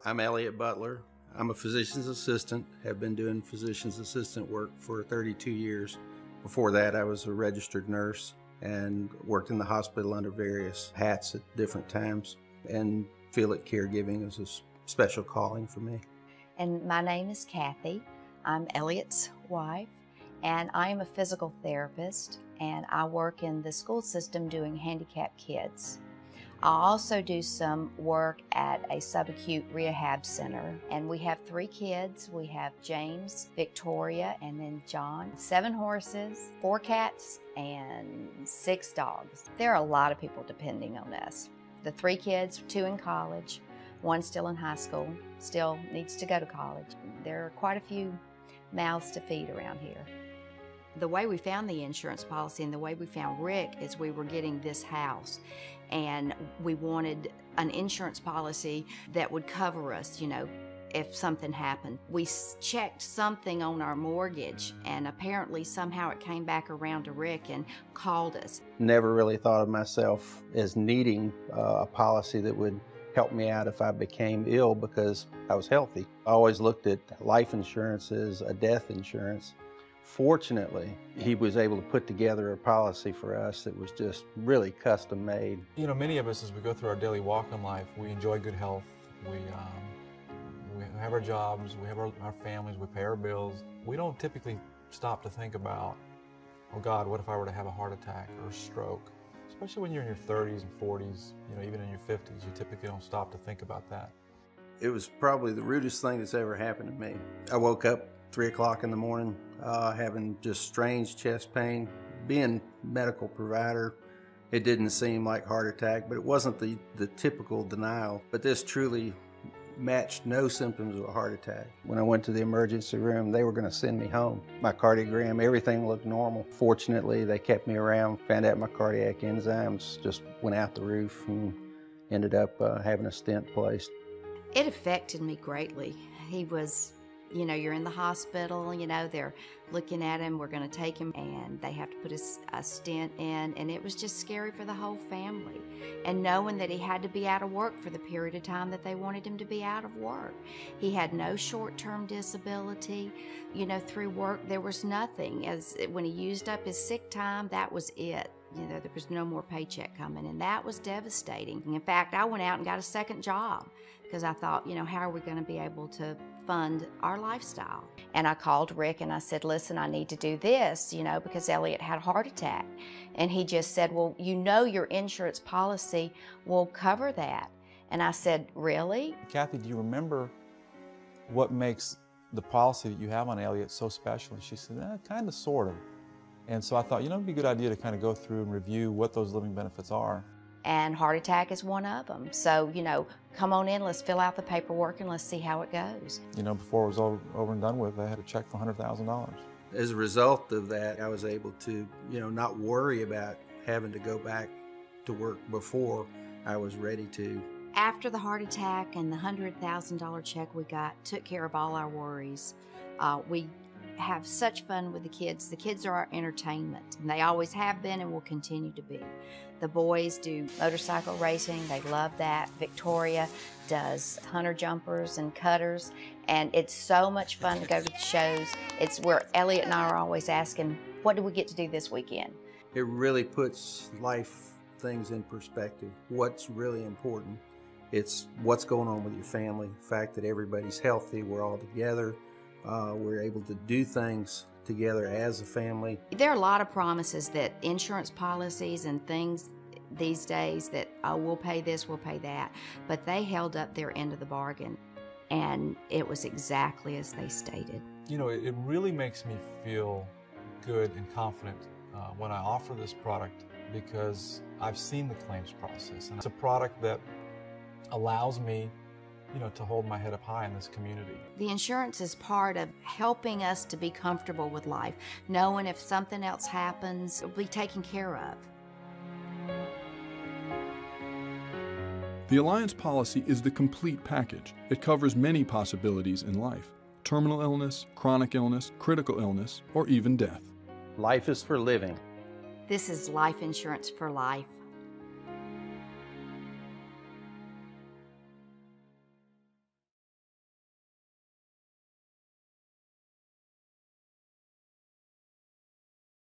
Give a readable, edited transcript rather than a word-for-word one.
I'm Elliot Butler. I'm a physician's assistant, have been doing physician's assistant work for 32 years. Before that, I was a registered nurse and worked in the hospital under various hats at different times, and feel that caregiving is a special calling for me. And my name is Kathy. I'm Elliot's wife, and I am a physical therapist, and I work in the school system doing handicapped kids. I also do some work at a subacute rehab center, and we have 3 kids. We have James, Victoria, and then John. 7 horses, 4 cats, and 6 dogs. There are a lot of people depending on us. The 3 kids, 2 in college, 1 still in high school, still needs to go to college. There are quite a few mouths to feed around here. The way we found the insurance policy and the way we found Rick is we were getting this house, and we wanted an insurance policy that would cover us, you know, if something happened. We checked something on our mortgage, and apparently somehow it came back around to Rick and called us. Never really thought of myself as needing a policy that would help me out if I became ill because I was healthy. I always looked at life insurance as a death insurance. Fortunately, he was able to put together a policy for us that was just really custom made. You know, many of us, as we go through our daily walk in life, we enjoy good health. We have our jobs, we have our families, we pay our bills. We don't typically stop to think about, oh God, what if I were to have a heart attack or a stroke? Especially when you're in your 30s and 40s, you know, even in your 50s, you typically don't stop to think about that. It was probably the rudest thing that's ever happened to me. I woke up 3 o'clock in the morning, having just strange chest pain. Being a medical provider, it didn't seem like heart attack, but it wasn't the typical denial. But this truly matched no symptoms of a heart attack. When I went to the emergency room, they were going to send me home. My cardiogram, everything looked normal. Fortunately, they kept me around, found out my cardiac enzymes just went out the roof, and ended up having a stent placed. It affected me greatly. He was, you know, you're in the hospital, you know, they're looking at him, we're going to take him, and they have to put a stent in, and it was just scary for the whole family. And knowing that he had to be out of work for the period of time that they wanted him to be out of work. He had no short-term disability, you know, through work there was nothing. When he used up his sick time, that was it. You know, there was no more paycheck coming, and that was devastating. In fact, I went out and got a second job because I thought, you know, how are we going to be able to fund our lifestyle? And I called Rick and I said, listen, I need to do this, you know, because Elliot had a heart attack. And he just said, well, you know, your insurance policy will cover that. And I said, really? Kathy, do you remember what makes the policy that you have on Elliot so special? And she said, kind of, sort of. And so I thought, you know, it'd be a good idea to kind of go through and review what those living benefits are. And heart attack is one of them. So, you know, come on in, let's fill out the paperwork and let's see how it goes. You know, before it was over and done with, I had a check for $100,000. As a result of that, I was able to, you know, not worry about having to go back to work before I was ready to. After the heart attack and the $100,000 check we got took care of all our worries. We have such fun with the kids. The kids are our entertainment, and they always have been and will continue to be. The boys do motorcycle racing. They love that. Victoria does hunter jumpers and cutters, and it's so much fun to go to the shows. It's where Elliot and I are always asking, what do we get to do this weekend? It really puts life things in perspective. What's really important? It's what's going on with your family, the fact that everybody's healthy, we're all together. We're able to do things together as a family. There are a lot of promises that insurance policies and things these days that, oh, we'll pay this, we'll pay that. But they held up their end of the bargain, and it was exactly as they stated. You know, it really makes me feel good and confident when I offer this product, because I've seen the claims process. And it's a product that allows me, you know, to hold my head up high in this community. The insurance is part of helping us to be comfortable with life, knowing if something else happens, it'll be taken care of. The Alliance policy is the complete package. It covers many possibilities in life: terminal illness, chronic illness, critical illness, or even death. Life is for living. This is life insurance for life.